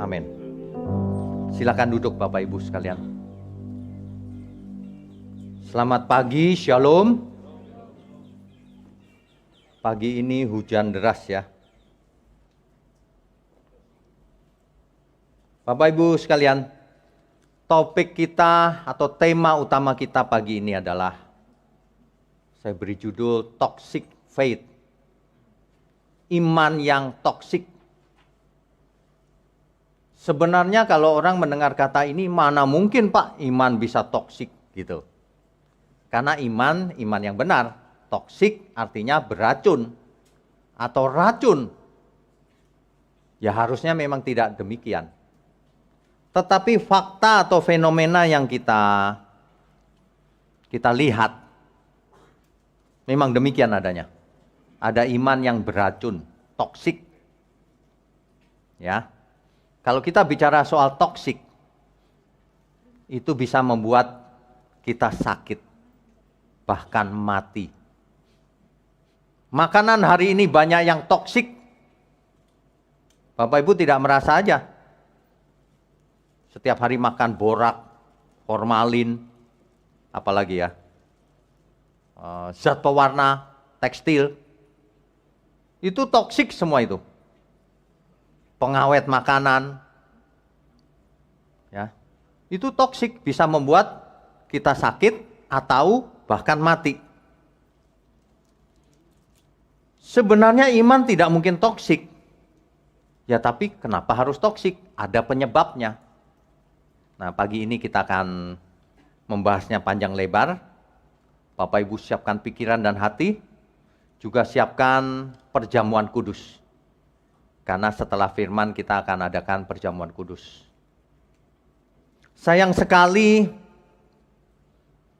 Amin. Silakan duduk Bapak Ibu sekalian. Selamat pagi, Shalom. Pagi ini hujan deras ya. Bapak Ibu sekalian, topik kita atau tema utama kita pagi ini adalah, saya beri judul Toxic Faith. Iman yang toksik. Sebenarnya kalau orang mendengar kata ini, mana mungkin Pak iman bisa toksik gitu. Karena iman yang benar. Toksik artinya beracun atau racun. Ya harusnya memang tidak demikian. Tetapi fakta atau fenomena yang kita lihat memang demikian adanya. Ada iman yang beracun, toksik. Ya. Kalau kita bicara soal toksik, itu bisa membuat kita sakit, bahkan mati. Makanan hari ini banyak yang toksik. Bapak Ibu tidak merasa aja. Setiap hari makan borak, formalin, apalagi ya, zat pewarna, tekstil. Itu toksik semua itu. Pengawet makanan, ya, itu toksik, bisa membuat kita sakit atau bahkan mati. Sebenarnya iman tidak mungkin toksik, ya tapi kenapa harus toksik? Ada penyebabnya. Nah pagi ini kita akan membahasnya panjang lebar. Bapak Ibu siapkan pikiran dan hati, juga siapkan perjamuan kudus. Karena setelah firman kita akan adakan perjamuan kudus. Sayang sekali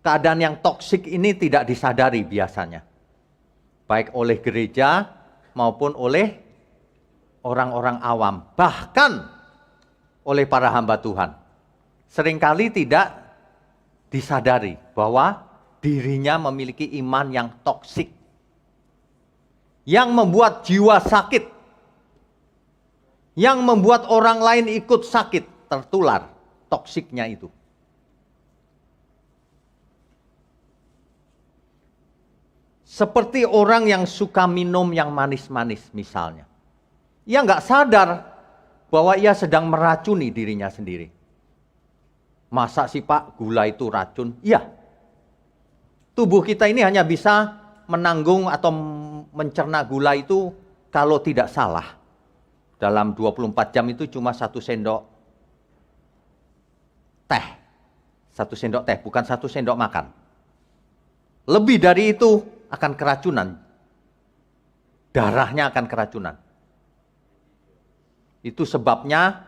keadaan yang toksik ini tidak disadari biasanya. Baik oleh gereja maupun oleh orang-orang awam. Bahkan oleh para hamba Tuhan. Seringkali tidak disadari bahwa dirinya memiliki iman yang toksik. Yang membuat jiwa sakit. Yang membuat orang lain ikut sakit, tertular toksiknya itu. Seperti orang yang suka minum yang manis-manis misalnya. Ia nggak sadar bahwa ia sedang meracuni dirinya sendiri. Masa sih Pak gula itu racun? Iya. Tubuh kita ini hanya bisa menanggung atau mencerna gula itu kalau tidak salah. Dalam 24 jam itu cuma 1 sendok teh. 1 sendok teh, bukan 1 sendok makan. Lebih dari itu akan keracunan. Darahnya akan keracunan. Itu sebabnya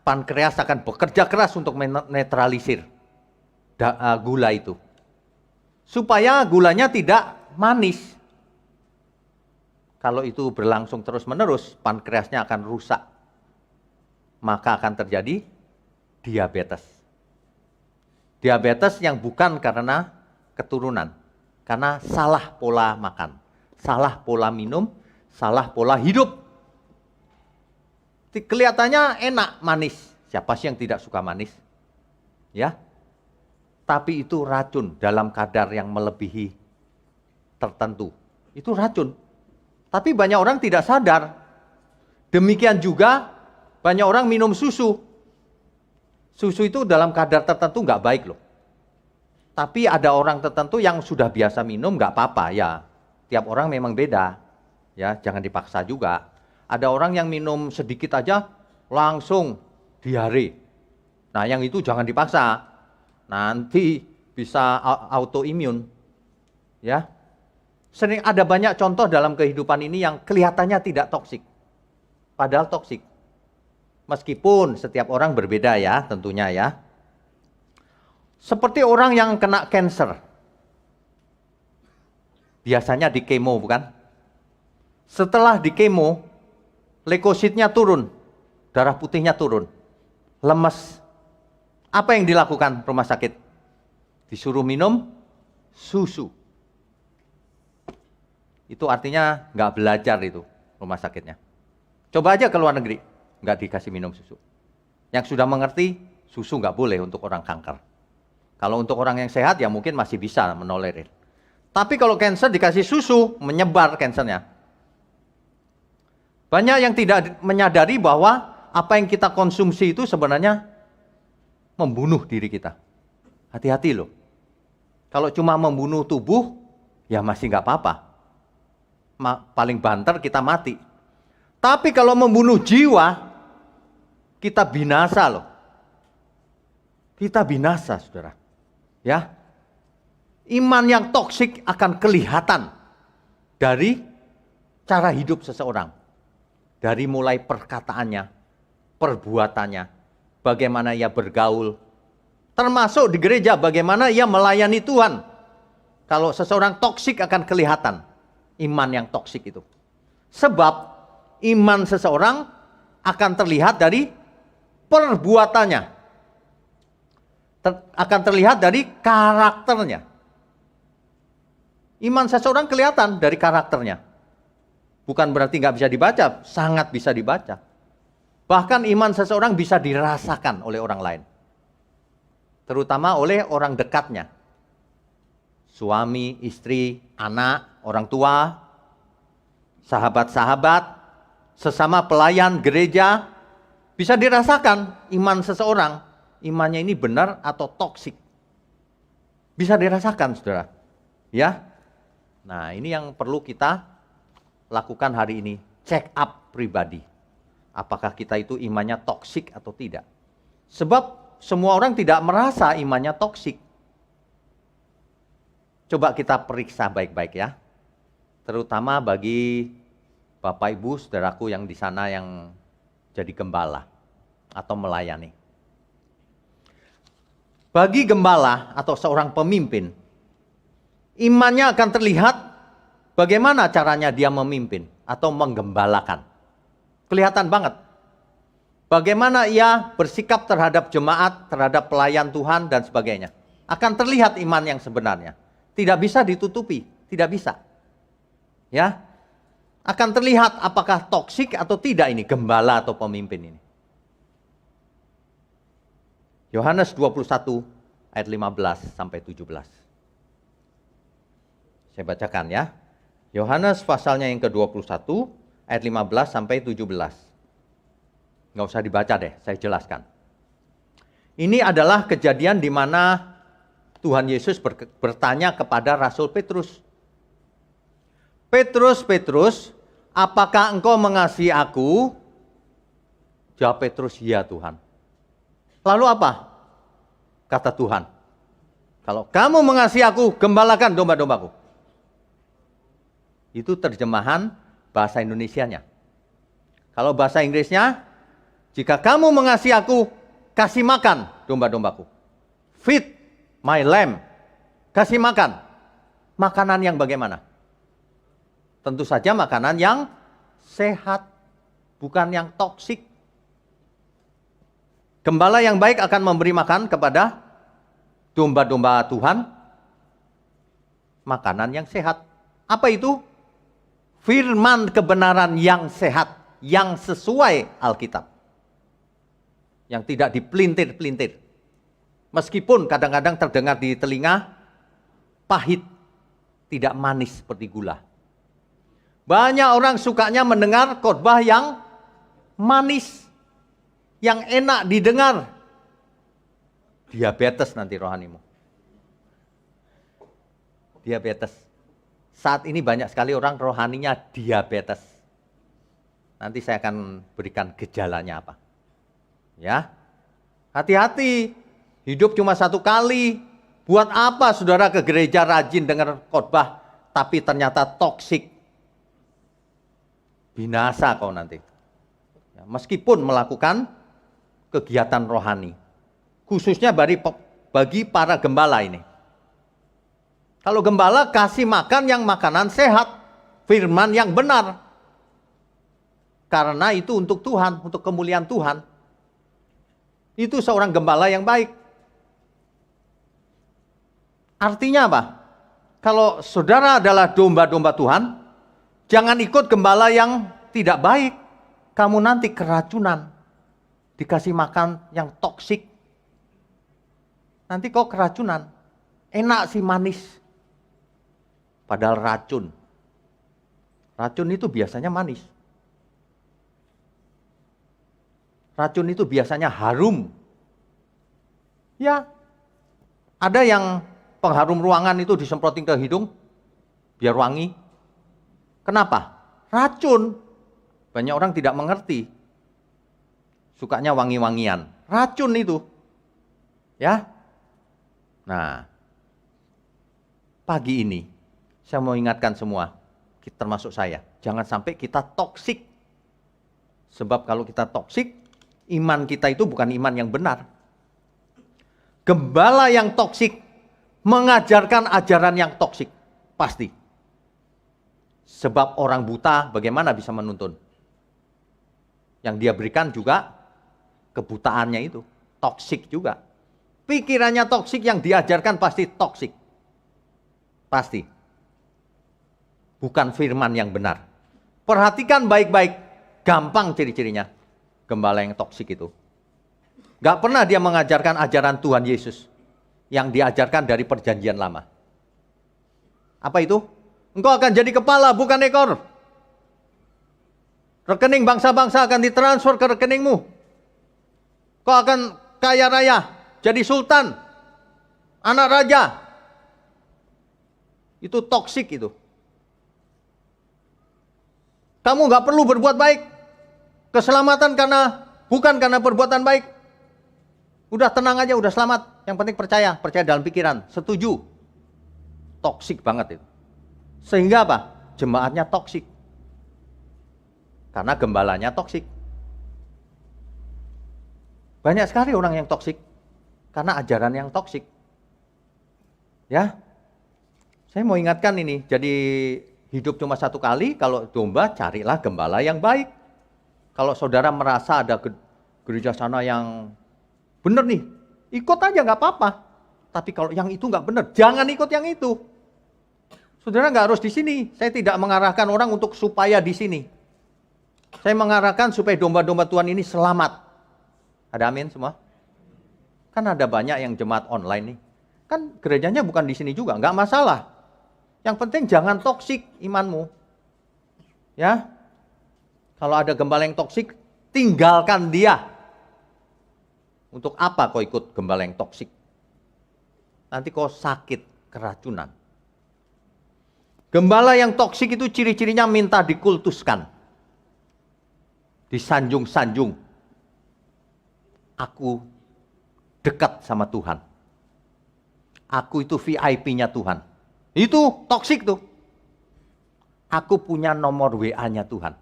pankreas akan bekerja keras untuk menetralisir gula itu. Supaya gulanya tidak manis. Kalau itu berlangsung terus-menerus, pankreasnya akan rusak. Maka akan terjadi diabetes. Diabetes yang bukan karena keturunan. Karena salah pola makan, salah pola minum, salah pola hidup. Kelihatannya enak, manis. Siapa sih yang tidak suka manis? Ya. Tapi itu racun dalam kadar yang melebihi tertentu. Itu racun. Tapi banyak orang tidak sadar. Demikian juga banyak orang minum susu. Susu itu dalam kadar tertentu nggak baik loh. Tapi ada orang tertentu yang sudah biasa minum nggak apa-apa ya. Tiap orang memang beda. Ya, jangan dipaksa juga. Ada orang yang minum sedikit aja langsung diare. Nah, yang itu jangan dipaksa. Nanti bisa autoimun. Ya. Sering ada banyak contoh dalam kehidupan ini yang kelihatannya tidak toksik. Padahal toksik. Meskipun setiap orang berbeda ya, tentunya ya. Seperti orang yang kena cancer. Biasanya di kemo bukan? Setelah di kemo, leukositnya turun. Darah putihnya turun. Lemes. Apa yang dilakukan rumah sakit? Disuruh minum susu. Itu artinya nggak belajar itu rumah sakitnya. Coba aja ke luar negeri, nggak dikasih minum susu. Yang sudah mengerti, susu nggak boleh untuk orang kanker. Kalau untuk orang yang sehat ya mungkin masih bisa menolerir. Tapi kalau kanker dikasih susu, menyebar kankernya. Banyak yang tidak menyadari bahwa apa yang kita konsumsi itu sebenarnya membunuh diri kita. Hati-hati loh. Kalau cuma membunuh tubuh, ya masih nggak apa-apa. Paling banter kita mati. Tapi kalau membunuh jiwa, kita binasa loh. Kita binasa, saudara. Ya, iman yang toksik akan kelihatan dari cara hidup seseorang. Dari mulai perkataannya, perbuatannya, bagaimana ia bergaul. Termasuk di gereja, bagaimana ia melayani Tuhan. Kalau seseorang toksik akan kelihatan iman yang toksik itu. Sebab iman seseorang akan terlihat dari perbuatannya. Akan terlihat dari karakternya. Iman seseorang kelihatan dari karakternya. Bukan berarti nggak bisa dibaca, sangat bisa dibaca. Bahkan iman seseorang bisa dirasakan oleh orang lain. Terutama oleh orang dekatnya. Suami, istri, anak, orang tua, sahabat-sahabat, sesama pelayan gereja, bisa dirasakan iman seseorang, imannya ini benar atau toksik. Bisa dirasakan, saudara. Ya. Nah, ini yang perlu kita lakukan hari ini, check up pribadi. Apakah kita itu imannya toksik atau tidak? Sebab semua orang tidak merasa imannya toksik. Coba kita periksa baik-baik ya. Terutama bagi Bapak Ibu, saudaraku yang di sana yang jadi gembala atau melayani. Bagi gembala atau seorang pemimpin, imannya akan terlihat bagaimana caranya dia memimpin atau menggembalakan. Kelihatan banget. Bagaimana ia bersikap terhadap jemaat, terhadap pelayan Tuhan dan sebagainya. Akan terlihat iman yang sebenarnya. Tidak bisa ditutupi, tidak bisa. Ya. Akan terlihat apakah toksik atau tidak ini gembala atau pemimpin ini. Yohanes 21 ayat 15 sampai 17. Saya bacakan ya. Yohanes pasalnya yang ke-21 ayat 15 sampai 17. Nggak usah dibaca deh, saya jelaskan. Ini adalah kejadian di mana Tuhan Yesus bertanya kepada Rasul Petrus. Petrus, Petrus, apakah engkau mengasihi aku? Jawab Petrus, ya Tuhan. Lalu apa? Kata Tuhan, kalau kamu mengasihi aku, gembalakan domba-dombaku. Itu terjemahan bahasa Indonesianya. Kalau bahasa Inggrisnya, jika kamu mengasihi aku, kasih makan domba-dombaku. Feed my lamb. Kasih makan. Makanan yang bagaimana? Tentu saja makanan yang sehat, bukan yang toksik. Gembala yang baik akan memberi makan kepada domba-domba Tuhan, makanan yang sehat. Apa itu? Firman kebenaran yang sehat, yang sesuai Alkitab. Yang tidak dipelintir-pelintir. Meskipun kadang-kadang terdengar di telinga, pahit, tidak manis seperti gula. Banyak orang sukanya mendengar khotbah yang manis, yang enak didengar. Diabetes nanti rohanimu. Diabetes. Saat ini banyak sekali orang rohaninya diabetes. Nanti saya akan berikan gejalanya apa. Ya, hati-hati. Hidup cuma satu kali. Buat apa saudara ke gereja rajin dengar khotbah, tapi ternyata toksik. Binasa kau nanti. Ya, meskipun melakukan kegiatan rohani. Khususnya bagi para gembala ini. Kalau gembala kasih makan yang makanan sehat. Firman yang benar. Karena itu untuk Tuhan, untuk kemuliaan Tuhan. Itu seorang gembala yang baik. Artinya apa? Kalau saudara adalah domba-domba Tuhan, jangan ikut gembala yang tidak baik. Kamu nanti keracunan. dikasih makan yang toksik, nanti kau keracunan. Enak sih manis, padahal racun. Racun itu biasanya manis. Racun itu biasanya harum. Ya, ada yang pengharum ruangan itu disemprotin ke hidung, biar wangi. Kenapa? Racun. Banyak orang tidak mengerti. Sukanya wangi-wangian. Racun itu. Ya. Nah, pagi ini saya mau ingatkan semua, termasuk saya, jangan sampai kita toksik. Sebab kalau kita toksik, iman kita itu bukan iman yang benar. Gembala yang toksik mengajarkan ajaran yang toksik, pasti. Sebab orang buta bagaimana bisa menuntun? Yang dia berikan juga kebutaannya itu, toksik juga. Pikirannya toksik, yang diajarkan pasti toksik. Pasti. Bukan firman yang benar. Perhatikan baik-baik, gampang ciri-cirinya. Gembala yang toksik itu. Gak pernah dia mengajarkan ajaran Tuhan Yesus yang diajarkan dari perjanjian lama. Apa itu? Engkau akan jadi kepala, bukan ekor. Rekening bangsa-bangsa akan ditransfer ke rekeningmu. Kau akan kaya raya, jadi sultan, anak raja. Itu toksik itu. Kamu gak perlu berbuat baik. Keselamatan bukan karena perbuatan baik. Udah tenang aja, udah selamat. Yang penting percaya dalam pikiran, setuju. Toksik banget itu. Sehingga apa? Jemaatnya toksik. Karena gembalanya toksik. Banyak sekali orang yang toksik karena ajaran yang toksik. Ya. Saya mau ingatkan ini, jadi hidup cuma satu kali, kalau domba carilah gembala yang baik. Kalau saudara merasa ada gereja sana yang benar nih, ikut aja nggak apa-apa. Tapi kalau yang itu nggak benar, jangan ikut yang itu. Saudara nggak harus di sini. Saya tidak mengarahkan orang untuk supaya di sini. Saya mengarahkan supaya domba-domba Tuhan ini selamat. Ada amin semua? Kan ada banyak yang jemaat online nih. Kan gerejanya bukan di sini juga, nggak masalah. Yang penting jangan toksik imanmu. Ya. Kalau ada gembala yang toksik, tinggalkan dia. Untuk apa kau ikut gembala yang toksik? Nanti kau sakit, keracunan. Gembala yang toksik itu ciri-cirinya minta dikultuskan. Disanjung-sanjung. Aku dekat sama Tuhan. Aku itu VIP-nya Tuhan. Itu toksik tuh. Aku punya nomor WA-nya Tuhan.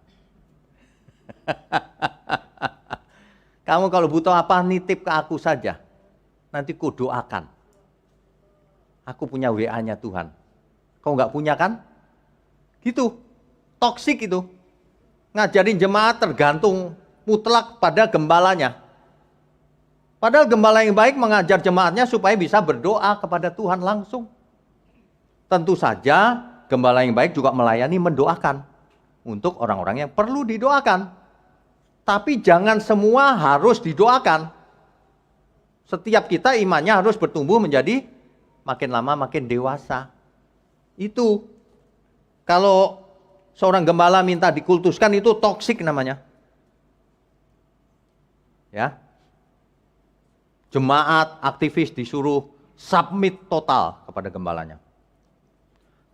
Kamu kalau butuh apa, nitip ke aku saja. Nanti ku doakan. Aku punya WA-nya Tuhan. Kau nggak punya kan? Gitu. Toksik itu. Ngajarin jemaat tergantung mutlak pada gembalanya. Padahal gembala yang baik mengajar jemaatnya supaya bisa berdoa kepada Tuhan langsung. Tentu saja gembala yang baik juga melayani mendoakan. Untuk orang-orang yang perlu didoakan. Tapi jangan semua harus didoakan. Setiap kita imannya harus bertumbuh menjadi makin lama makin dewasa. Itu. Kalau seorang gembala minta dikultuskan itu toksik namanya. Ya. Jemaat, aktivis disuruh submit total kepada gembalanya.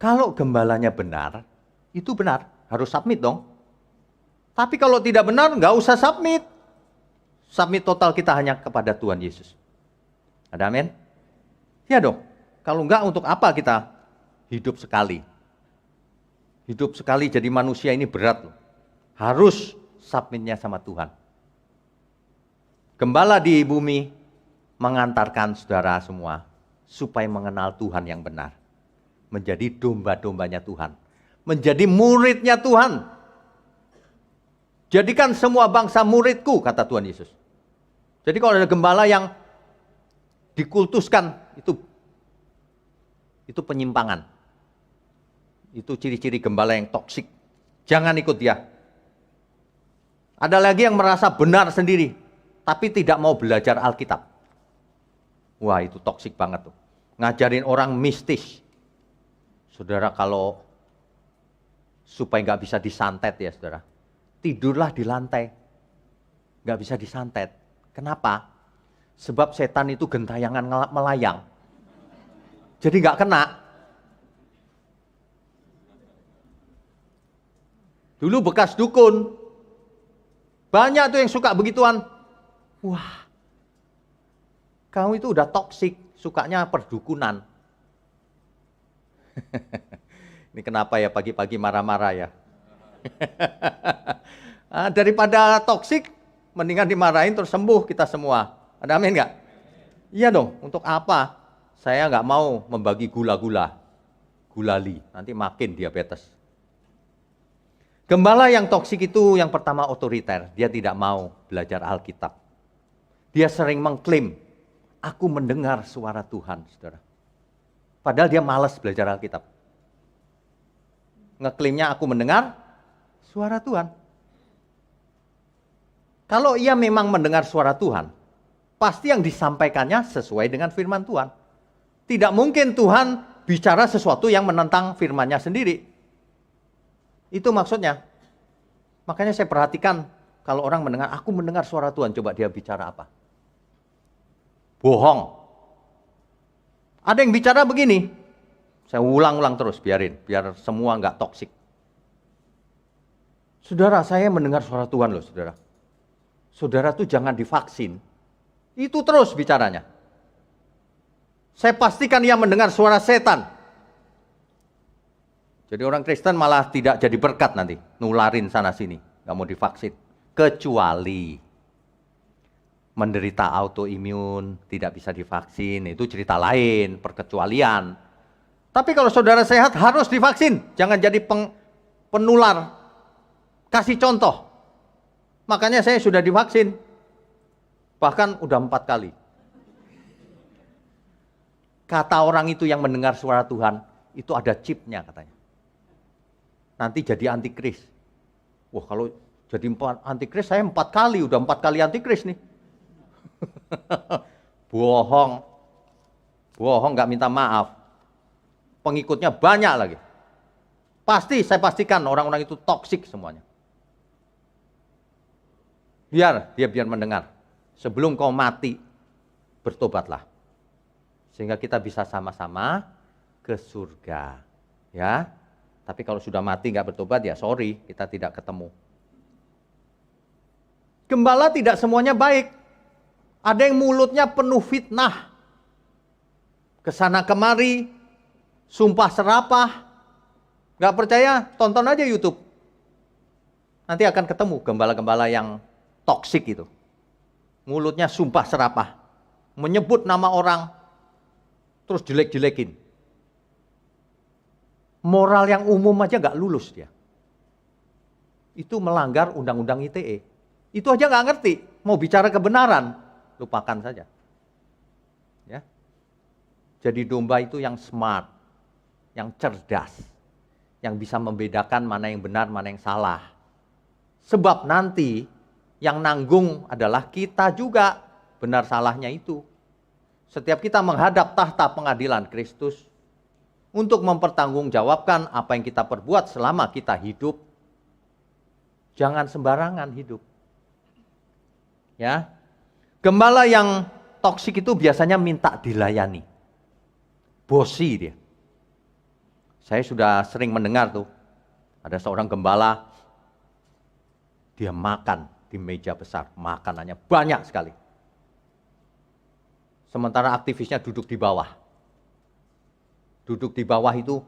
Kalau gembalanya benar, itu benar. Harus submit dong. Tapi kalau tidak benar, nggak usah submit. Submit total kita hanya kepada Tuhan Yesus. Ada amin? Ya dong. Kalau enggak, untuk apa kita hidup sekali? Hidup sekali jadi manusia ini berat loh. Harus submitnya sama Tuhan. Gembala di bumi mengantarkan saudara semua supaya mengenal Tuhan yang benar. Menjadi domba-dombanya Tuhan. Menjadi muridnya Tuhan. Jadikan semua bangsa muridku, kata Tuhan Yesus. Jadi kalau ada gembala yang dikultuskan, itu penyimpangan. Itu ciri-ciri gembala yang toksik. Jangan ikut dia. Ada lagi yang merasa benar sendiri, tapi tidak mau belajar Alkitab. Wah, itu toksik banget tuh. Ngajarin orang mistis. Saudara, kalau supaya nggak bisa disantet ya saudara, tidurlah di lantai. Nggak bisa disantet. Kenapa? Sebab setan itu gentayangan melayang. Jadi nggak kena. Dulu bekas dukun. Banyak tuh yang suka begituan. Wah, kamu itu udah toksik, sukanya perdukunan. Ini kenapa ya pagi-pagi marah-marah ya? Daripada toksik, mendingan dimarahin terus sembuh kita semua. Ada amin nggak? Iya dong, untuk apa? Saya nggak mau membagi gula-gula, gulali, nanti makin diabetes. Gembala yang toksik itu yang pertama otoriter, dia tidak mau belajar Alkitab. Dia sering mengklaim, aku mendengar suara Tuhan, saudara. Padahal dia malas belajar Alkitab. Ngeklaimnya aku mendengar suara Tuhan. Kalau ia memang mendengar suara Tuhan, pasti yang disampaikannya sesuai dengan firman Tuhan. Tidak mungkin Tuhan bicara sesuatu yang menentang firman-Nya sendiri. Itu maksudnya. Makanya saya perhatikan kalau orang mendengar, aku mendengar suara Tuhan, coba dia bicara apa? Bohong. Ada yang bicara begini, saya ulang-ulang terus, biarin, biar semua nggak toksik. Saudara, saya mendengar suara Tuhan loh, saudara. Saudara tuh jangan divaksin. Itu terus bicaranya. Saya pastikan ia mendengar suara setan. Jadi orang Kristen malah tidak jadi berkat nanti, nularin sana sini, nggak mau divaksin. Kecuali menderita autoimun, tidak bisa divaksin, itu cerita lain, perkecualian. Tapi kalau saudara sehat harus divaksin, jangan jadi penular. Kasih contoh. Makanya saya sudah divaksin, bahkan udah 4 kali. Kata orang itu yang mendengar suara Tuhan, itu ada chipnya katanya. Nanti jadi antikris. Wah, kalau jadi antikris saya 4 kali, udah 4 kali antikris nih. Bohong. Bohong nggak minta maaf. Pengikutnya banyak lagi. Pasti, saya pastikan orang-orang itu toksik semuanya. Biar mendengar. Sebelum kau mati, bertobatlah. Sehingga kita bisa sama-sama ke surga. Ya. Tapi kalau sudah mati nggak bertobat ya sorry, kita tidak ketemu. Gembala tidak semuanya baik. Ada yang mulutnya penuh fitnah. Kesana kemari, sumpah serapah. Nggak percaya, tonton aja YouTube. Nanti akan ketemu gembala-gembala yang toksik itu. Mulutnya sumpah serapah. Menyebut nama orang, terus jelek-jelekin. Moral yang umum aja nggak lulus dia. Itu melanggar undang-undang ITE. Itu aja nggak ngerti. Mau bicara kebenaran, lupakan saja. Ya. Jadi domba itu yang smart, yang cerdas, yang bisa membedakan mana yang benar, mana yang salah. Sebab nanti yang nanggung adalah kita juga, benar salahnya itu. Setiap kita menghadap tahta pengadilan Kristus, untuk mempertanggungjawabkan apa yang kita perbuat selama kita hidup. Jangan sembarangan hidup. Ya. Gembala yang toksik itu biasanya minta dilayani. Bosi dia. Saya sudah sering mendengar tuh, ada seorang gembala, dia makan di meja besar, makanannya banyak sekali. Sementara aktivisnya duduk di bawah. Duduk di bawah itu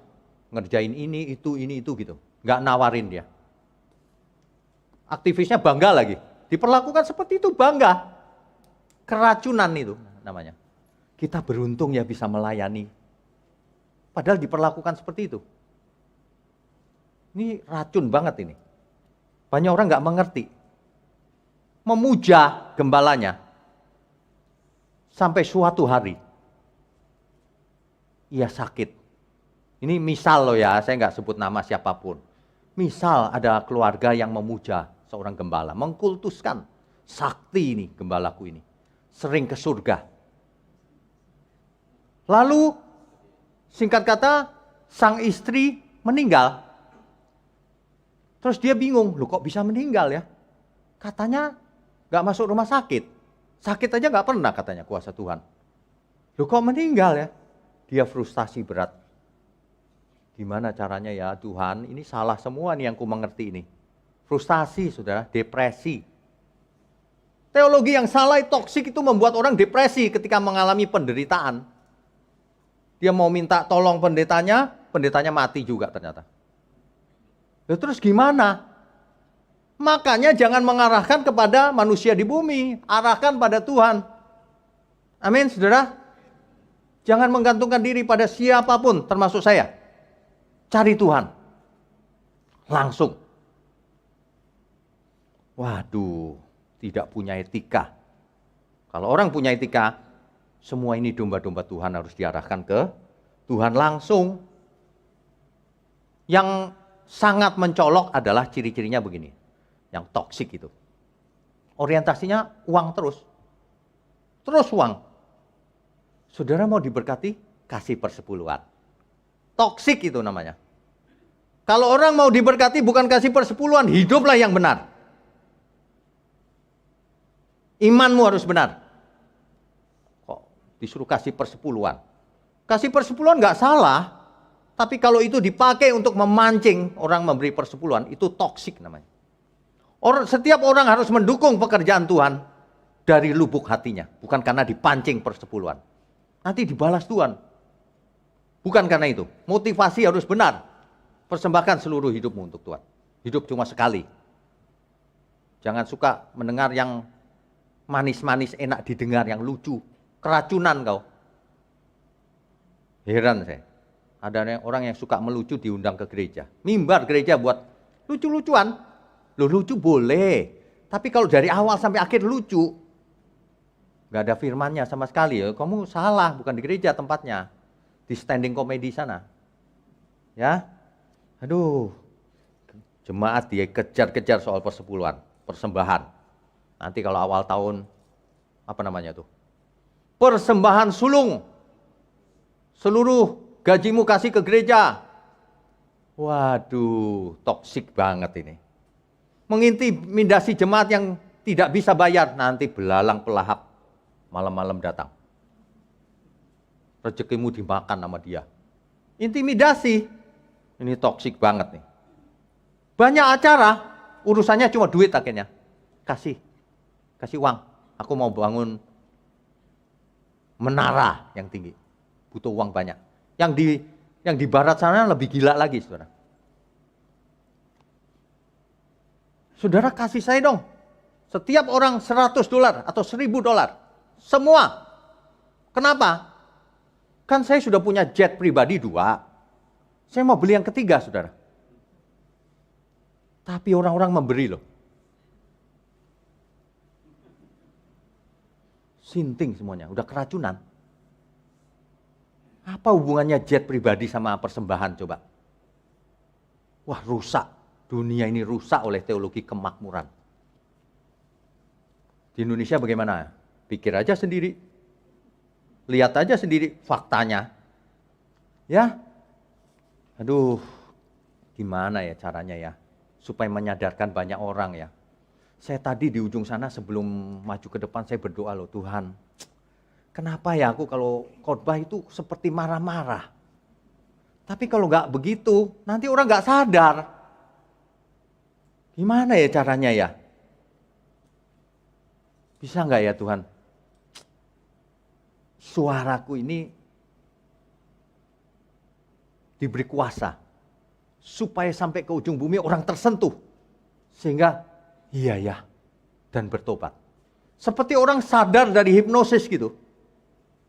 ngerjain ini, itu gitu. Nggak nawarin dia. Aktivisnya bangga lagi. Diperlakukan seperti itu bangga. Keracunan itu namanya. Kita beruntung ya bisa melayani. Padahal diperlakukan seperti itu. Ini racun banget ini. Banyak orang nggak mengerti. Memuja gembalanya. Sampai suatu hari ia sakit. Ini misal loh ya, saya nggak sebut nama siapapun. Misal ada keluarga yang memuja seorang gembala, mengkultuskan. sakti ini gembalaku ini. Sering ke surga. Lalu singkat kata sang istri meninggal. Terus dia bingung, loh kok bisa meninggal ya? Katanya gak masuk rumah sakit. Sakit aja gak pernah katanya kuasa Tuhan. Loh kok meninggal ya? Dia frustasi berat. Gimana caranya ya Tuhan, ini salah semua nih yang ku mengerti ini. Frustasi saudara, depresi. Teologi yang salah, toksik itu membuat orang depresi ketika mengalami penderitaan. Dia mau minta tolong pendetanya mati juga ternyata. Lalu terus gimana? Makanya jangan mengarahkan kepada manusia di bumi, arahkan pada Tuhan. Amin saudara. Jangan menggantungkan diri pada siapapun termasuk saya. Cari Tuhan. Langsung. Waduh, tidak punya etika. Kalau orang punya etika, semua ini domba-domba Tuhan harus diarahkan ke Tuhan langsung. Yang sangat mencolok adalah ciri-cirinya begini. Yang toksik itu. Orientasinya uang terus. Terus uang. Saudara mau diberkati, kasih persepuluhan. Toksik itu namanya. Kalau orang mau diberkati bukan kasih persepuluhan, hiduplah yang benar. Imanmu harus benar. Kok disuruh kasih persepuluhan? Kasih persepuluhan nggak salah, tapi kalau itu dipakai untuk memancing orang memberi persepuluhan, itu toksik namanya. Setiap orang harus mendukung pekerjaan Tuhan dari lubuk hatinya, bukan karena dipancing persepuluhan. Nanti dibalas Tuhan. Bukan karena itu. Motivasi harus benar. Persembahkan seluruh hidupmu untuk Tuhan. Hidup cuma sekali. Jangan suka mendengar yang manis-manis, enak didengar, yang lucu. Keracunan kau. Heran saya. Ada orang yang suka melucu diundang ke gereja. Mimbar gereja buat lucu-lucuan. Loh lucu boleh. Tapi kalau dari awal sampai akhir lucu, gak ada firmannya sama sekali. Ya, kamu salah, bukan di gereja tempatnya. Di standing komedi sana. Ya. Aduh. Jemaat dia kejar-kejar soal persepuluhan, persembahan. Nanti kalau awal tahun, apa namanya tuh? Persembahan sulung. Seluruh gajimu kasih ke gereja. Waduh, toksik banget ini. Mengintimidasi jemaat yang tidak bisa bayar, nanti belalang pelahap malam-malam datang. Rezekimu dimakan sama dia. Intimidasi. Ini toksik banget nih. Banyak acara, urusannya cuma duit akhirnya. Kasih uang. Aku mau bangun menara yang tinggi. Butuh uang banyak. Yang di barat sana lebih gila lagi, saudara. Saudara kasih saya dong. Setiap orang $100 atau $1.000. Semua. Kenapa? Kan saya sudah punya jet pribadi 2. Saya mau beli yang ketiga, saudara. Tapi orang-orang memberi loh. Sinting semuanya, udah keracunan. Apa hubungannya jet pribadi sama persembahan coba? Wah rusak, dunia ini rusak oleh teologi kemakmuran. Di Indonesia bagaimana? Pikir aja sendiri. Lihat aja sendiri faktanya. Ya, aduh, gimana ya caranya ya? Supaya menyadarkan banyak orang ya. Saya tadi di ujung sana sebelum maju ke depan saya berdoa loh, Tuhan. Kenapa ya aku kalau khotbah itu seperti marah-marah. Tapi kalau nggak begitu, nanti orang nggak sadar. Gimana ya caranya ya? Bisa nggak ya Tuhan? Suaraku ini diberi kuasa. Supaya sampai ke ujung bumi orang tersentuh. Sehingga iya ya, dan bertobat. Seperti orang sadar dari hipnosis gitu.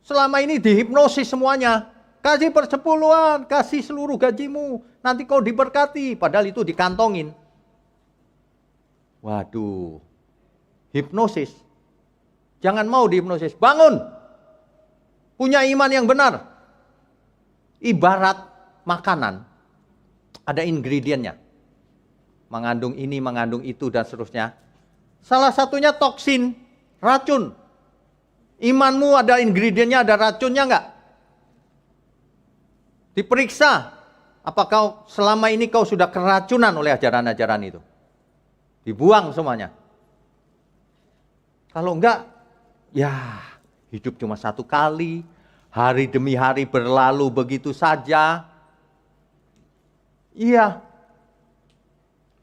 Selama ini dihipnosis semuanya. Kasih persepuluhan, kasih seluruh gajimu. Nanti kau diberkati, padahal itu dikantongin. Waduh, hipnosis. Jangan mau dihipnosis, bangun. Punya iman yang benar. Ibarat makanan, ada ingredientnya. Mengandung ini, mengandung itu, dan seterusnya. Salah satunya toksin, racun. Imanmu ada ingredientnya, ada racunnya enggak? Diperiksa, apakah selama ini kau sudah keracunan oleh ajaran-ajaran itu? Dibuang semuanya. Kalau enggak, ya hidup cuma satu kali, hari demi hari berlalu begitu saja. Iya,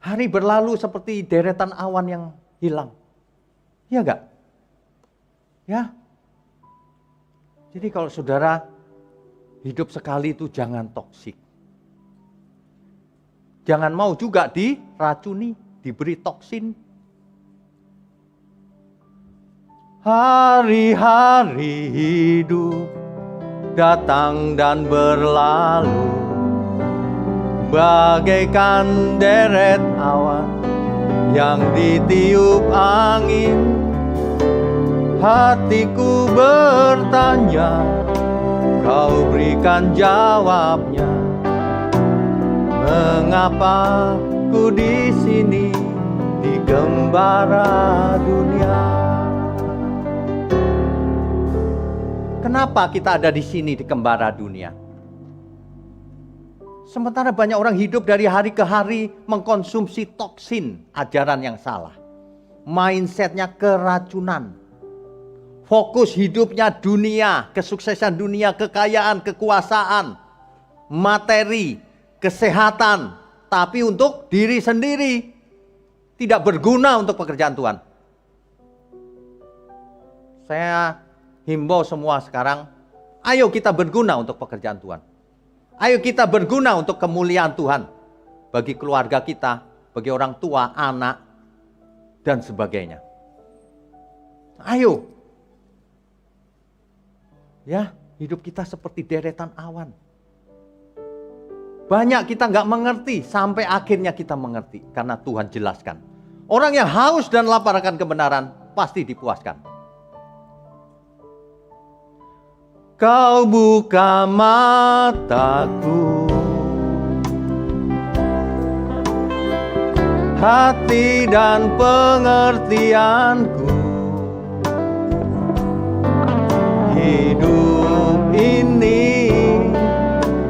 hari berlalu seperti deretan awan yang hilang. Iya enggak? Ya. Jadi kalau saudara hidup sekali itu jangan toksik. Jangan mau juga diracuni, diberi toksin. Hari-hari hidup datang dan berlalu, bagaikan deret awan yang ditiup angin. Hatiku bertanya, kau berikan jawabnya. Mengapa ku di sini di gembara dunia? Kenapa kita ada di sini di gembara dunia? Sementara banyak orang hidup dari hari ke hari mengkonsumsi toksin, ajaran yang salah. Mindsetnya keracunan. Fokus hidupnya dunia, kesuksesan dunia, kekayaan, kekuasaan, materi, kesehatan. Tapi untuk diri sendiri. Tidak berguna untuk pekerjaan Tuhan. Saya himbau semua sekarang, ayo kita berguna untuk pekerjaan Tuhan. Ayo kita berguna untuk kemuliaan Tuhan. Bagi keluarga kita, bagi orang tua, anak, dan sebagainya. Ayo. Ya, hidup kita seperti deretan awan. Banyak kita nggak mengerti, sampai akhirnya kita mengerti. Karena Tuhan jelaskan. Orang yang haus dan lapar akan kebenaran, pasti dipuaskan. Kau buka mataku, hati dan pengertianku. Hidup ini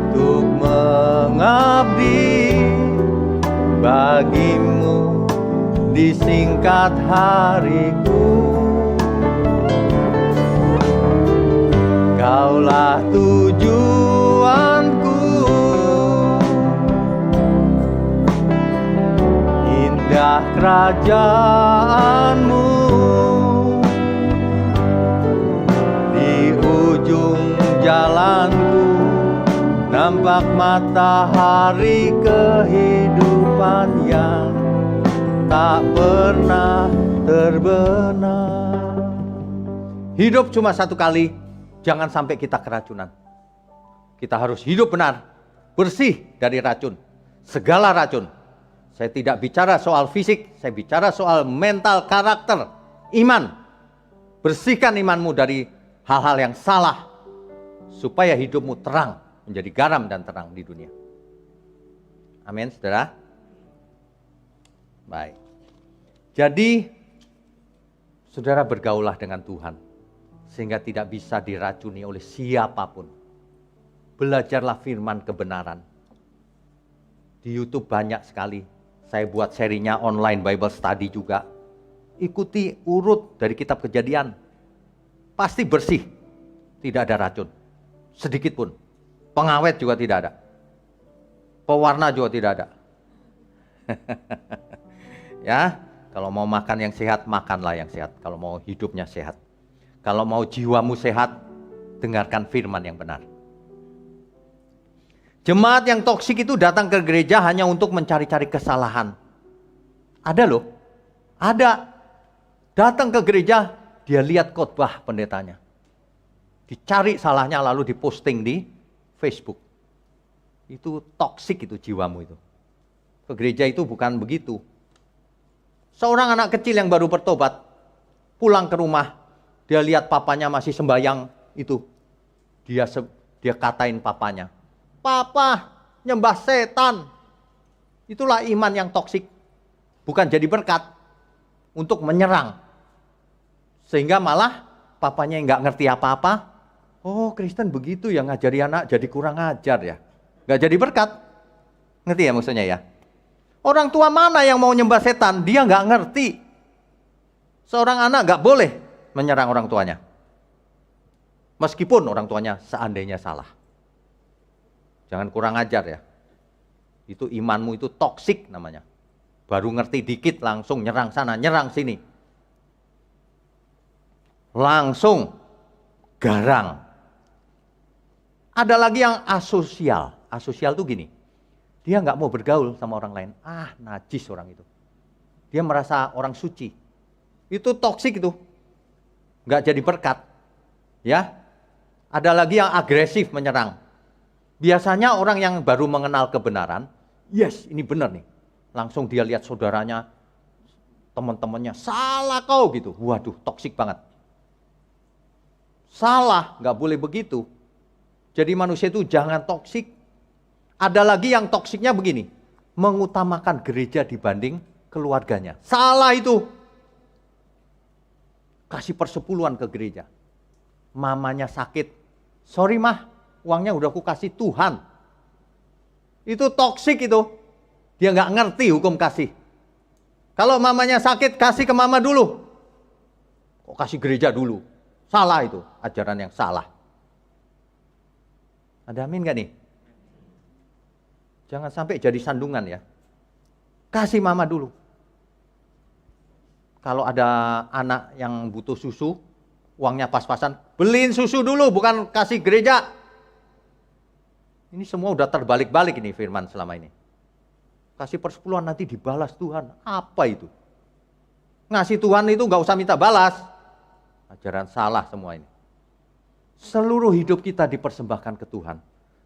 untuk mengabdi bagimu disingkat hariku. Kaulah tujuanku, indah kerajaanmu. Di ujung jalanku nampak matahari kehidupan yang tak pernah terbenam. Hidup cuma satu kali. Jangan sampai kita keracunan. Kita harus hidup benar, bersih dari racun. Segala racun. Saya tidak bicara soal fisik, saya bicara soal mental, karakter, iman. Bersihkan imanmu dari hal-hal yang salah. Supaya hidupmu terang, menjadi garam dan terang di dunia. Amin, saudara. Baik. Jadi, saudara bergaulah dengan Tuhan. Sehingga tidak bisa diracuni oleh siapapun. Belajarlah firman kebenaran. Di YouTube banyak sekali. Saya buat serinya online Bible Study juga. Ikuti urut dari kitab Kejadian. Pasti bersih. Tidak ada racun. Sedikit pun. Pengawet juga tidak ada. Pewarna juga tidak ada. Ya, kalau mau makan yang sehat, makanlah yang sehat. Kalau mau hidupnya sehat. Kalau mau jiwamu sehat, dengarkan firman yang benar. Jemaat yang toksik itu datang ke gereja hanya untuk mencari-cari kesalahan. Ada loh, ada. Datang ke gereja, dia lihat khotbah pendetanya. Dicari salahnya lalu diposting di Facebook. Itu toksik itu jiwamu itu. Ke gereja itu bukan begitu. Seorang anak kecil yang baru bertobat, pulang ke rumah, dia lihat papanya masih sembahyang itu. Dia katain papanya. Papa nyembah setan. Itulah iman yang toksik. Bukan jadi berkat. untuk menyerang. Sehingga malah papanya nggak ngerti apa-apa. Oh, Kristen begitu ya, ngajari anak jadi kurang ajar ya. Nggak jadi berkat. Ngerti ya maksudnya ya? Orang tua mana yang mau nyembah setan? Dia nggak ngerti. Seorang anak nggak boleh menyerang orang tuanya. Meskipun orang tuanya seandainya salah. Jangan kurang ajar ya. Itu imanmu itu toksik namanya. Baru ngerti dikit langsung nyerang sana, nyerang sini. Langsung garang. Ada lagi yang asosial. Asosial tuh gini. Dia nggak mau bergaul sama orang lain. Ah, najis orang itu. Dia merasa orang suci. Itu toksik itu. Nggak jadi berkat. Ya. Ada lagi yang agresif menyerang. Biasanya orang yang baru mengenal kebenaran, yes, ini benar nih. Langsung dia lihat saudaranya, teman-temannya, salah kau gitu. Waduh, toksik banget. Salah, nggak boleh begitu. Jadi manusia itu jangan toksik. Ada lagi yang toksiknya begini, mengutamakan gereja dibanding keluarganya. Salah itu. Kasih persepuluhan ke gereja. Mamanya sakit. Sorry mah, uangnya udah aku kasih Tuhan. Itu toksik itu. Dia nggak ngerti hukum kasih. Kalau mamanya sakit, kasih ke mama dulu. Kok kasih gereja dulu? Salah itu, ajaran yang salah. Ada amin nggak nih? Jangan sampai jadi sandungan ya. Kasih mama dulu. Kalau ada anak yang butuh susu, uangnya pas-pasan, beliin susu dulu, bukan kasih gereja. Ini semua udah terbalik-balik ini firman selama ini. Kasih persepuluhan nanti dibalas Tuhan. Apa itu? Ngasih Tuhan itu nggak usah minta balas. Ajaran salah semua ini. Seluruh hidup kita dipersembahkan ke Tuhan.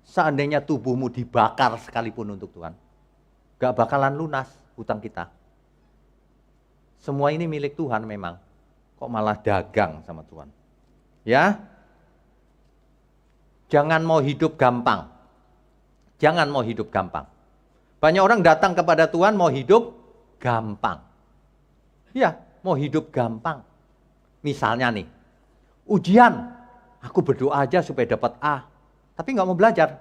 Seandainya tubuhmu dibakar sekalipun untuk Tuhan, nggak bakalan lunas hutang kita. Semua ini milik Tuhan memang. Kok malah dagang sama Tuhan? Ya, jangan mau hidup gampang. Jangan mau hidup gampang. Banyak orang datang kepada Tuhan mau hidup gampang. Ya, mau hidup gampang. Misalnya nih, ujian, aku berdoa aja supaya dapat A, tapi nggak mau belajar.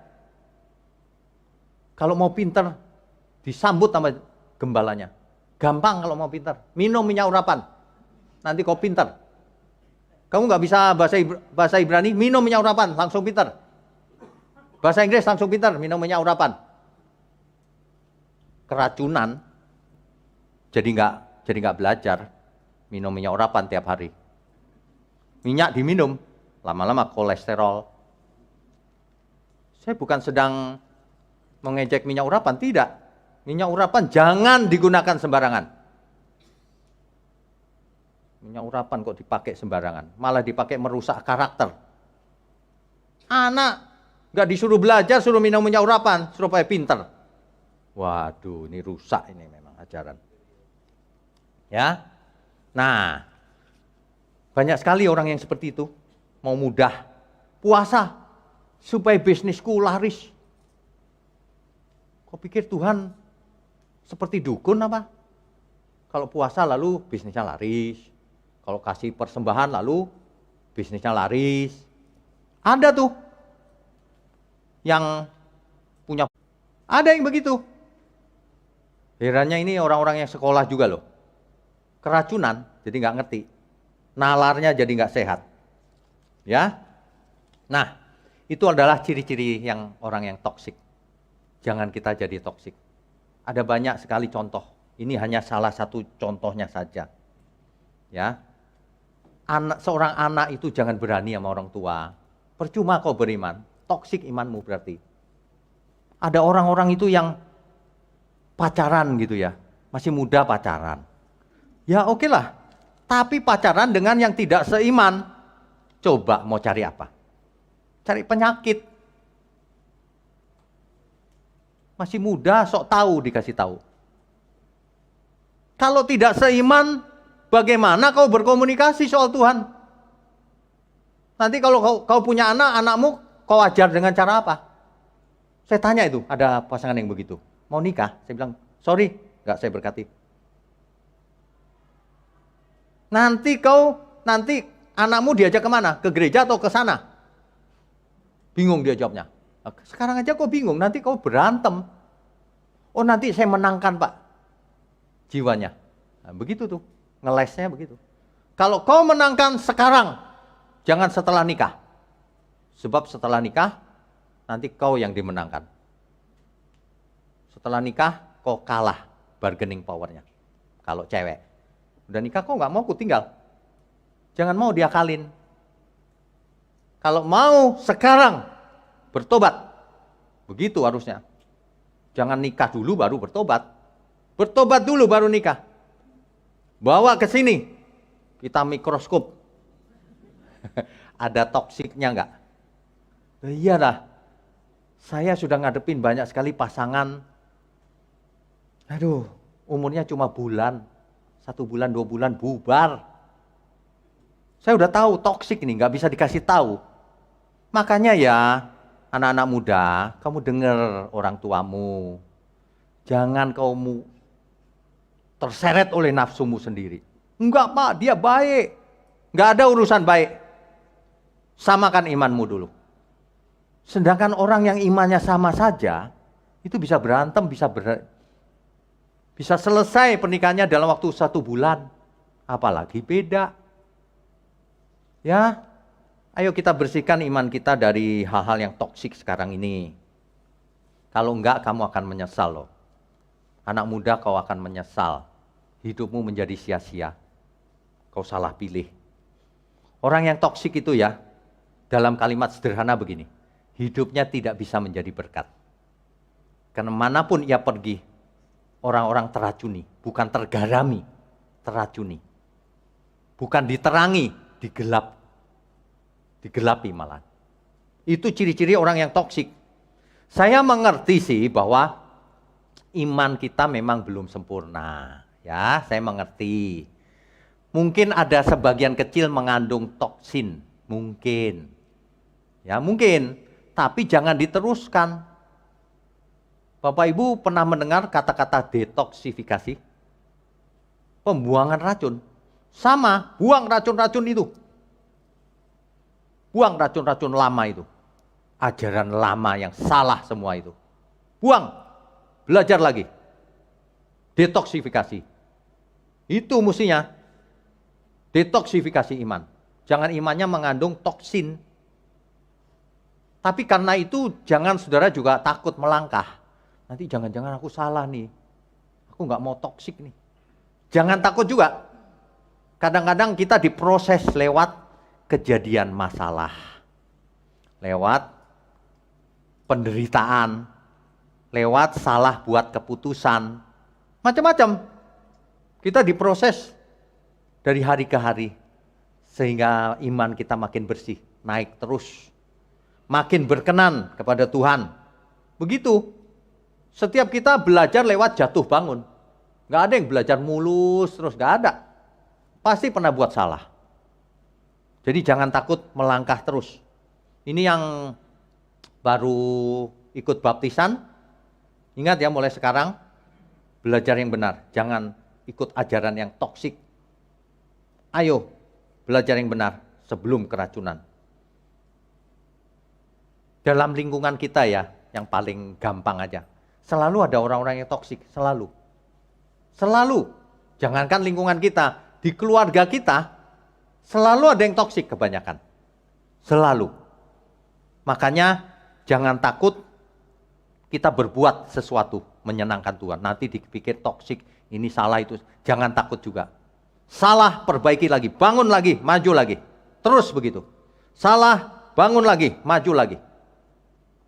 Kalau mau pinter, disambut sama gembalanya. Gampang kalau mau pinter, minum minyak urapan. Nanti kau pinter. Kamu nggak bisa bahasa Ibrani, minum minyak urapan, langsung pinter. Bahasa Inggris langsung pinter, minum minyak urapan. Keracunan, jadi nggak belajar, minum minyak urapan tiap hari. Minyak diminum, lama-lama kolesterol. Saya bukan sedang mengejek minyak urapan, tidak. Minyak urapan jangan digunakan sembarangan. Minyak urapan kok dipakai sembarangan, malah dipakai merusak karakter. Anak nggak disuruh belajar, suruh minum minyak urapan, supaya pinter. Waduh, ini rusak ini memang ajaran. Ya, nah banyak sekali orang yang seperti itu, mau mudah puasa supaya bisnisku laris. Kok pikir Tuhan seperti dukun apa? Kalau puasa lalu bisnisnya laris. Kalau kasih persembahan lalu bisnisnya laris. Ada tuh yang punya, ada yang begitu. Herannya ini orang-orang yang sekolah juga loh. Keracunan, jadi nggak ngerti. Nalarnya jadi nggak sehat. Ya. Nah, itu adalah ciri-ciri yang orang yang toksik. Jangan kita jadi toksik. Ada banyak sekali contoh. Ini hanya salah satu contohnya saja. Ya. Seorang anak itu jangan berani sama orang tua. Percuma kau beriman, toksik imanmu berarti. Ada orang-orang itu yang pacaran gitu ya, masih muda pacaran. Ya oke lah, tapi pacaran dengan yang tidak seiman. Coba mau cari apa? Cari penyakit. Masih muda sok tahu dikasih tahu. Kalau tidak seiman, bagaimana kau berkomunikasi soal Tuhan? Nanti kalau kau punya anak, anakmu kau ajar dengan cara apa? Saya tanya itu, ada pasangan yang begitu. Mau nikah? Saya bilang, sorry, nggak saya berkati. Nanti anakmu diajak kemana? Ke gereja atau ke sana? Bingung dia jawabnya. Sekarang aja kau bingung, nanti kau berantem. Oh nanti saya menangkan Pak, jiwanya. Nah, begitu tuh, ngelesnya begitu. Kalau kau menangkan sekarang, jangan setelah nikah. Sebab setelah nikah, nanti kau yang dimenangkan. Setelah nikah, kau kalah bargaining powernya. Kalau cewek. Udah nikah kau nggak mau, ku tinggal. Jangan mau diakalin. Kalau mau sekarang, bertobat. Begitu harusnya. Jangan nikah dulu baru bertobat. Bertobat dulu baru nikah. Bawa ke sini. Kita mikroskop. Ada toksiknya enggak? Iyalah. Saya sudah ngadepin banyak sekali pasangan. Aduh, umurnya cuma bulan. 1 bulan, 2 bulan, bubar. Saya udah tahu toksik ini, nggak bisa dikasih tahu. Makanya ya, anak-anak muda, kamu dengar orang tuamu. Jangan kamu terseret oleh nafsumu sendiri. Enggak Pak, dia baik. Nggak ada urusan baik. Samakan imanmu dulu. Sedangkan orang yang imannya sama saja, itu bisa berantem, bisa selesai pernikahannya dalam waktu 1 bulan. Apalagi beda. Ya, ayo kita bersihkan iman kita dari hal-hal yang toksik sekarang ini. Kalau enggak, kamu akan menyesal loh. Anak muda, kau akan menyesal. Hidupmu menjadi sia-sia. Kau salah pilih. Orang yang toksik itu ya, dalam kalimat sederhana begini. Hidupnya tidak bisa menjadi berkat. Karena manapun ia pergi, orang-orang teracuni. Bukan tergarami, teracuni. Bukan diterangi, digelapi malah. Itu ciri-ciri orang yang toksik. Saya mengerti sih bahwa iman kita memang belum sempurna. Ya, saya mengerti. Mungkin ada sebagian kecil mengandung toksin, mungkin. Ya, mungkin, tapi jangan diteruskan. Bapak Ibu pernah mendengar kata-kata detoksifikasi? Pembuangan racun. Sama, buang racun-racun itu. Buang racun-racun lama itu. Ajaran lama yang salah semua itu. Buang. Belajar lagi. Detoksifikasi. Itu mestinya. Detoksifikasi iman. Jangan imannya mengandung toksin. Tapi karena itu jangan saudara juga takut melangkah. Nanti jangan-jangan aku salah nih. Aku nggak mau toksik nih. Jangan takut juga. Kadang-kadang kita diproses lewat kejadian masalah. Lewat penderitaan. Lewat salah buat keputusan. Macam-macam. Kita diproses dari hari ke hari. Sehingga iman kita makin bersih. Naik terus. Makin berkenan kepada Tuhan. Begitu. Setiap kita belajar lewat jatuh bangun. Gak ada yang belajar mulus terus, gak ada. Pasti pernah buat salah. Jadi jangan takut melangkah terus. Ini yang baru ikut baptisan. Ingat ya, mulai sekarang belajar yang benar. Jangan ikut ajaran yang toksik. Ayo belajar yang benar sebelum keracunan. Dalam lingkungan kita ya, yang paling gampang aja. Selalu ada orang-orang yang toksik, selalu. Selalu. Jangankan lingkungan kita, di keluarga kita, selalu ada yang toksik kebanyakan. Selalu. Makanya jangan takut kita berbuat sesuatu menyenangkan Tuhan. Nanti dipikir toksik, ini salah itu. Jangan takut juga. Salah, perbaiki lagi, bangun lagi, maju lagi. Terus begitu. Salah, bangun lagi, maju lagi.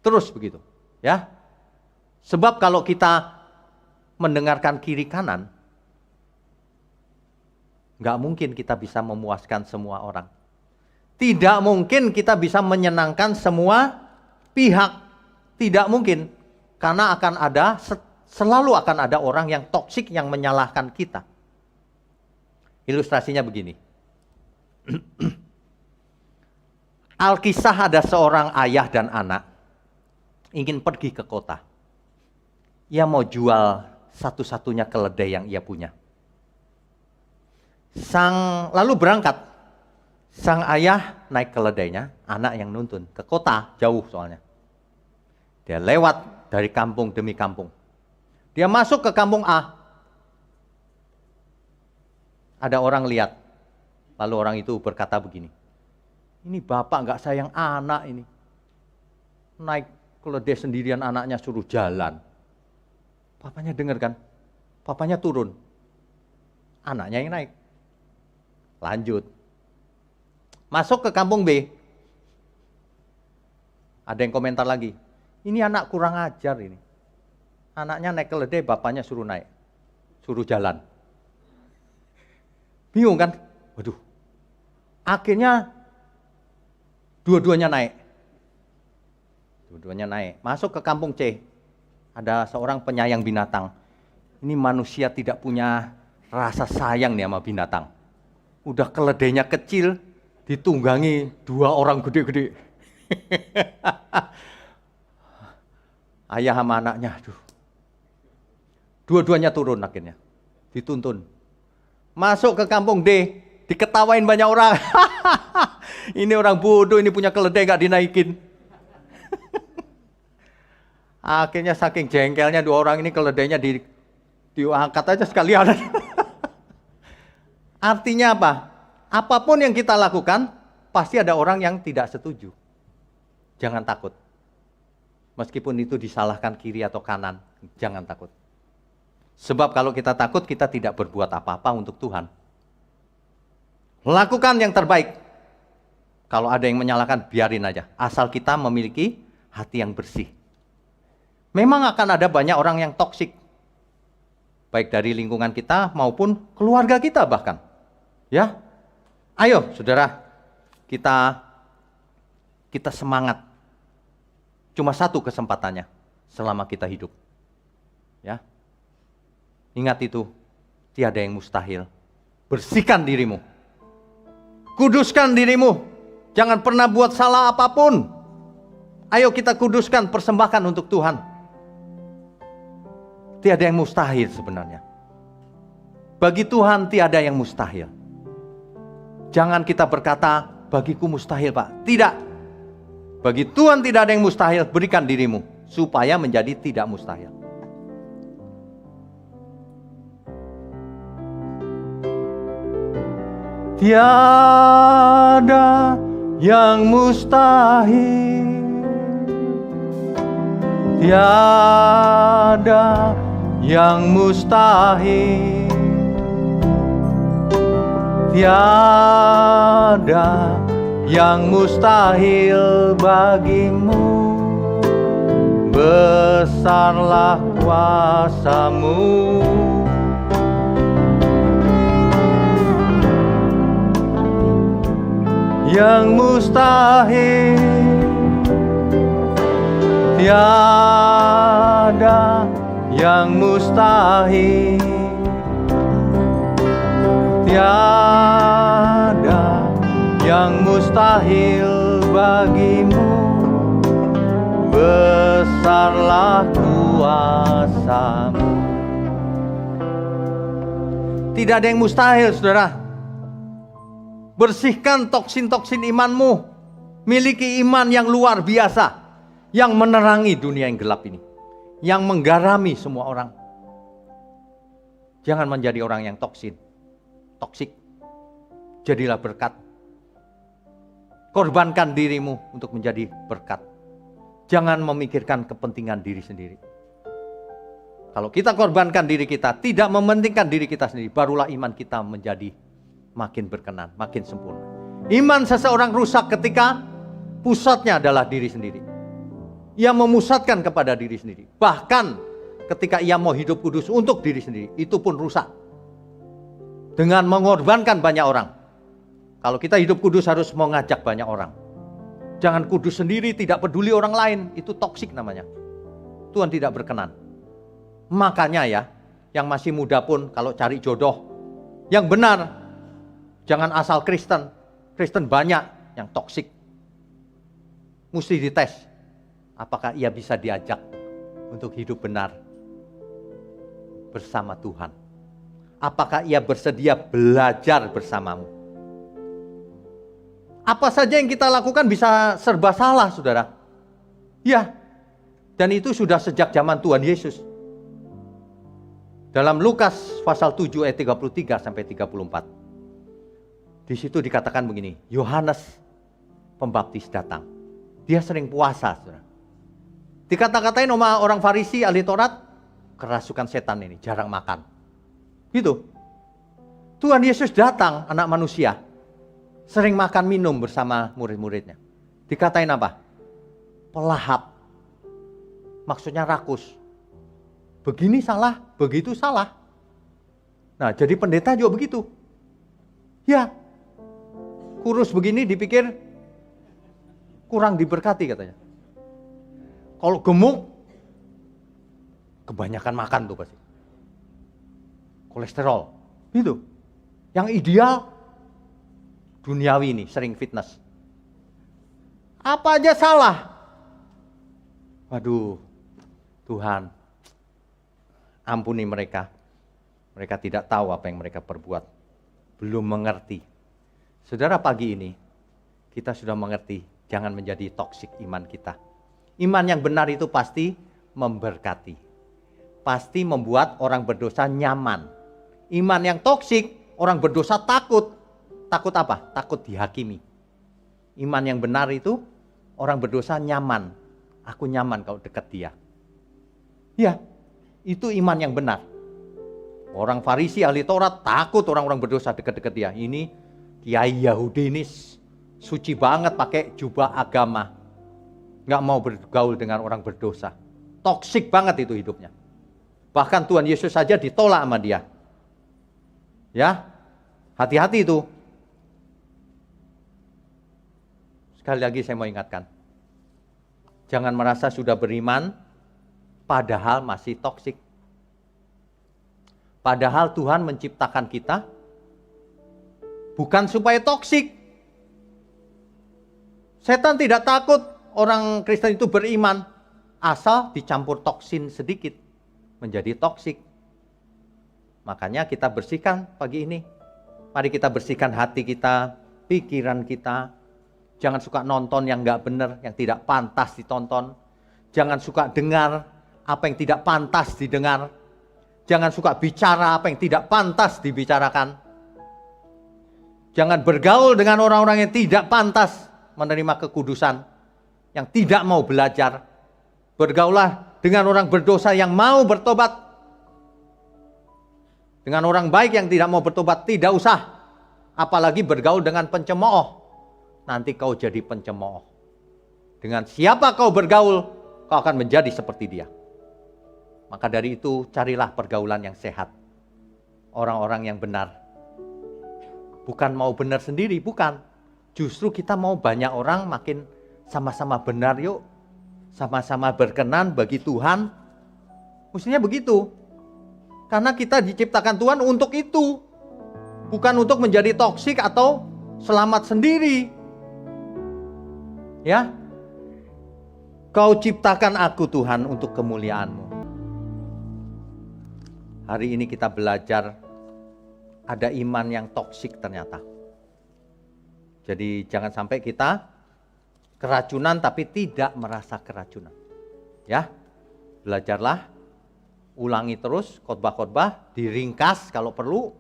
Terus begitu. Ya. Sebab kalau kita mendengarkan kiri kanan, nggak mungkin kita bisa memuaskan semua orang. Tidak mungkin kita bisa menyenangkan semua pihak. Tidak mungkin. Karena selalu akan ada orang yang toksik yang menyalahkan kita. Ilustrasinya begini. Alkisah ada seorang ayah dan anak ingin pergi ke kota. Ia mau jual satu-satunya keledai yang ia punya. Lalu berangkat. Sang ayah naik keledainya, anak yang nuntun ke kota, jauh soalnya. Dia lewat dari kampung demi kampung. Dia masuk ke kampung A. Ada orang lihat. Lalu orang itu berkata begini, ini bapak nggak sayang anak ini. Naik keledai sendirian, anaknya suruh jalan. Papanya dengar kan? Papanya turun. Anaknya yang naik. Lanjut. Masuk ke kampung B. Ada yang komentar lagi. Ini anak kurang ajar ini. Anaknya naik keledai, bapaknya suruh naik. Suruh jalan. Bingung kan? Waduh. Akhirnya dua-duanya naik. Dua-duanya naik. Masuk ke kampung C. Ada seorang penyayang binatang. Ini manusia tidak punya rasa sayang nih sama binatang. Udah keledainya kecil, ditunggangi 2 orang gede-gede. Ayah sama anaknya, aduh. Dua-duanya turun akhirnya. Dituntun. Masuk ke kampung D, diketawain banyak orang. Ini orang bodoh, ini punya keledai gak dinaikin. Akhirnya saking jengkelnya 2 orang ini, keledainya diangkat aja sekalian. Artinya apa? Apapun yang kita lakukan, pasti ada orang yang tidak setuju. Jangan takut. Meskipun itu disalahkan kiri atau kanan, jangan takut. Sebab kalau kita takut, kita tidak berbuat apa-apa untuk Tuhan. Lakukan yang terbaik. Kalau ada yang menyalahkan, biarin aja. Asal kita memiliki hati yang bersih. Memang akan ada banyak orang yang toksik. Baik dari lingkungan kita maupun keluarga kita bahkan. Ya, ayo saudara, kita semangat. Cuma satu kesempatannya selama kita hidup. Ya, ingat itu, tiada yang mustahil. Bersihkan dirimu, kuduskan dirimu, jangan pernah buat salah apapun. Ayo kita kuduskan, persembahkan untuk Tuhan. Tiada yang mustahil sebenarnya. Bagi Tuhan tiada yang mustahil. Jangan kita berkata, bagiku mustahil Pak. Tidak. Bagi Tuhan tidak ada yang mustahil, berikan dirimu supaya menjadi tidak mustahil. Tiada yang mustahil, tiada yang mustahil, tiada yang mustahil bagimu. Besarlah kuasa-Mu. Yang mustahil, tiada yang mustahil, tiada yang mustahil bagimu. Besarlah kuasa-Mu. Tidak ada yang mustahil, saudara. Bersihkan toksin-toksin imanmu. Miliki iman yang luar biasa, yang menerangi dunia yang gelap ini, yang menggarami semua orang. Jangan menjadi orang yang toksik. Jadilah berkat. Korbankan dirimu untuk menjadi berkat. Jangan memikirkan kepentingan diri sendiri. Kalau kita korbankan diri kita, tidak mementingkan diri kita sendiri, barulah iman kita menjadi makin berkenan, makin sempurna. Iman seseorang rusak ketika pusatnya adalah diri sendiri. Ia memusatkan kepada diri sendiri. Bahkan ketika ia mau hidup kudus untuk diri sendiri, itu pun rusak. Dengan mengorbankan banyak orang. Kalau kita hidup kudus harus mengajak banyak orang. Jangan kudus sendiri, tidak peduli orang lain. Itu toksik namanya. Tuhan tidak berkenan. Makanya ya, yang masih muda pun kalau cari jodoh yang benar, jangan asal Kristen. Kristen banyak yang toksik. Mesti dites. Apakah ia bisa diajak untuk hidup benar bersama Tuhan. apakah ia bersedia belajar bersamamu? Apa saja yang kita lakukan bisa serba salah, saudara. Ya, dan itu sudah sejak zaman Tuhan Yesus. Dalam Lukas pasal 7 ayat 33 sampai 34. Di situ dikatakan begini, Yohanes Pembaptis datang. Dia sering puasa, saudara. Dikata-katain sama orang Farisi, ahli Taurat, kerasukan setan ini, jarang makan. Gitu. Tuhan Yesus datang, anak manusia, sering makan minum bersama murid-muridnya. Dikatain apa? Pelahap. Maksudnya rakus. Begini salah, begitu salah. Nah, jadi pendeta juga begitu. Ya, kurus begini dipikir kurang diberkati katanya. Kalau gemuk, kebanyakan makan tuh pasti. Kolesterol, gitu. Yang ideal, duniawi nih, sering fitness. Apa aja salah. Waduh, Tuhan, ampuni mereka. Mereka tidak tahu apa yang mereka perbuat. Belum mengerti. Saudara, pagi ini kita sudah mengerti. Jangan menjadi toksik iman kita. Iman yang benar itu pasti memberkati. Pasti membuat orang berdosa nyaman. Iman yang toksik, orang berdosa takut. Takut apa? Takut dihakimi. Iman yang benar itu orang berdosa nyaman. Aku nyaman kalau dekat dia. Ya, itu iman yang benar. Orang Farisi, ahli Taurat, takut orang-orang berdosa dekat-dekat dia. Ini kiai Yahudi ini suci banget pakai jubah agama. Nggak mau bergaul dengan orang berdosa. Toksik banget itu hidupnya. Bahkan Tuhan Yesus saja ditolak sama dia. Ya, hati-hati itu. Sekali lagi saya mau ingatkan. Jangan merasa sudah beriman, padahal masih toksik. Padahal Tuhan menciptakan kita bukan supaya toksik. Setan tidak takut orang Kristen itu beriman, asal dicampur toksin sedikit menjadi toksik. Makanya kita bersihkan pagi ini. Mari kita bersihkan hati kita, pikiran kita. Jangan suka nonton yang nggak benar, yang tidak pantas ditonton. Jangan suka dengar apa yang tidak pantas didengar. Jangan suka bicara apa yang tidak pantas dibicarakan. Jangan bergaul dengan orang-orang yang tidak pantas menerima kekudusan, yang tidak mau belajar. Bergaulah dengan orang berdosa yang mau bertobat. Dengan orang baik yang tidak mau bertobat, tidak usah. Apalagi bergaul dengan pencemooh. Nanti kau jadi pencemooh. Dengan siapa kau bergaul, kau akan menjadi seperti dia. Maka dari itu carilah pergaulan yang sehat. Orang-orang yang benar. Bukan mau benar sendiri, bukan. Justru kita mau banyak orang makin sama-sama benar yuk. Sama-sama berkenan bagi Tuhan. Mestinya begitu. Karena kita diciptakan Tuhan untuk itu. Bukan untuk menjadi toksik atau selamat sendiri. Ya. Kau ciptakan aku Tuhan untuk kemuliaan-Mu. Hari ini kita belajar ada iman yang toksik ternyata. Jadi jangan sampai kita keracunan tapi tidak merasa keracunan. Ya, belajarlah, ulangi terus khotbah-khotbah, diringkas kalau perlu,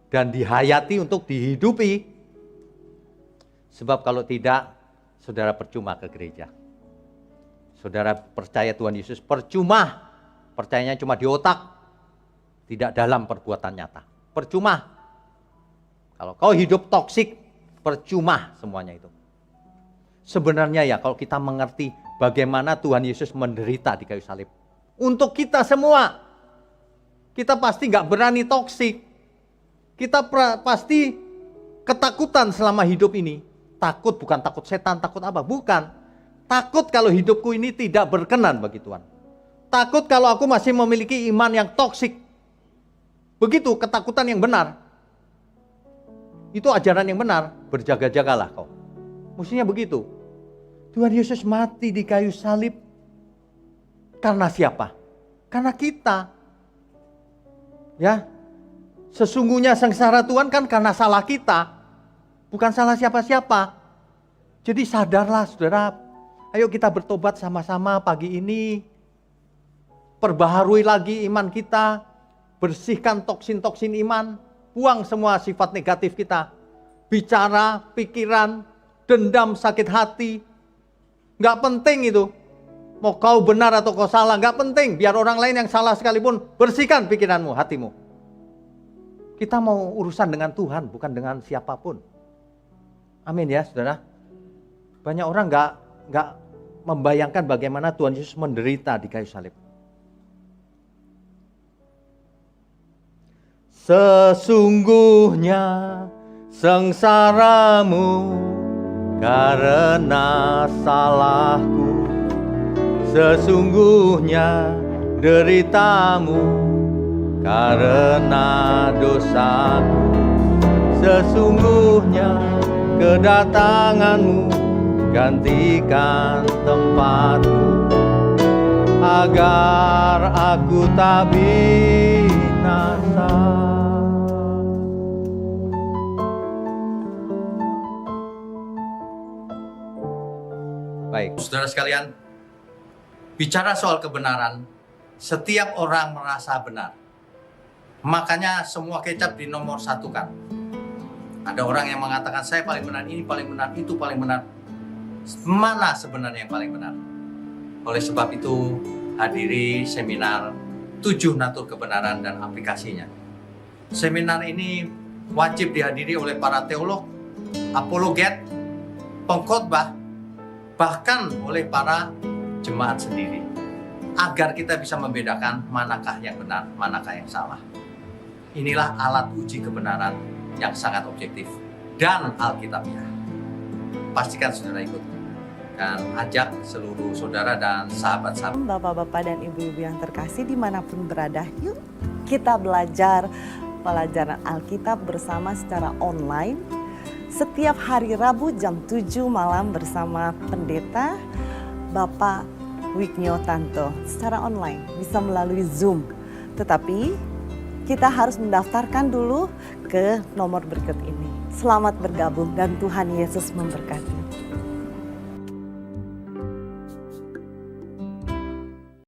dan dihayati untuk dihidupi. Sebab kalau tidak, saudara percuma ke gereja. Saudara percaya Tuhan Yesus percuma, percayanya cuma di otak, tidak dalam perbuatan nyata. Percuma. Kalau kau hidup toksik, percuma semuanya itu. Sebenarnya ya kalau kita mengerti bagaimana Tuhan Yesus menderita di kayu salib. Untuk kita semua. Kita pasti gak berani toksik. Kita pasti ketakutan selama hidup ini. Takut bukan takut setan, takut apa? Bukan. Takut kalau hidupku ini tidak berkenan bagi Tuhan. Takut kalau aku masih memiliki iman yang toksik. Begitu ketakutan yang benar. Itu ajaran yang benar. Berjaga-jagalah kau. Mestinya begitu. Tuhan Yesus mati di kayu salib. Karena siapa? Karena kita. Ya. Sesungguhnya sengsara Tuhan kan karena salah kita, bukan salah siapa-siapa. Jadi sadarlah saudara, ayo kita bertobat sama-sama pagi ini. Perbaharui lagi iman kita, bersihkan toksin-toksin iman, buang semua sifat negatif kita. Bicara, pikiran, dendam, sakit hati, nggak penting itu. Mau kau benar atau kau salah, nggak penting. Biar orang lain yang salah sekalipun, bersihkan pikiranmu, hatimu. Kita mau urusan dengan Tuhan, bukan dengan siapapun. Amin ya saudara. Banyak orang nggak membayangkan bagaimana Tuhan Yesus menderita di kayu salib. Sesungguhnya sengsaramu karena salahku, sesungguhnya deritamu karena dosaku, sesungguhnya kedatanganmu gantikan tempatku, agar aku tak binasa. Baik, saudara sekalian, bicara soal kebenaran, setiap orang merasa benar. Makanya semua kecap dinomor satukan. Ada orang yang mengatakan saya paling benar, ini paling benar, itu paling benar. Mana sebenarnya yang paling benar? Oleh sebab itu hadiri seminar 7 natur kebenaran dan aplikasinya. Seminar ini wajib dihadiri oleh para teolog, apologet, pengkhotbah, bahkan oleh para jemaat sendiri. Agar kita bisa membedakan manakah yang benar, manakah yang salah. Inilah alat uji kebenaran yang sangat objektif dan alkitabiah. Pastikan saudara ikut dan ajak seluruh saudara dan sahabat-sahabat. Bapak-bapak dan ibu-ibu yang terkasih dimanapun berada, yuk kita belajar pelajaran Alkitab bersama secara online. Setiap hari Rabu jam 7 malam bersama pendeta Bapak Wiknyo Tanto secara online, bisa melalui Zoom. Tetapi kita harus mendaftarkan dulu ke nomor berikut ini. Selamat bergabung dan Tuhan Yesus memberkati.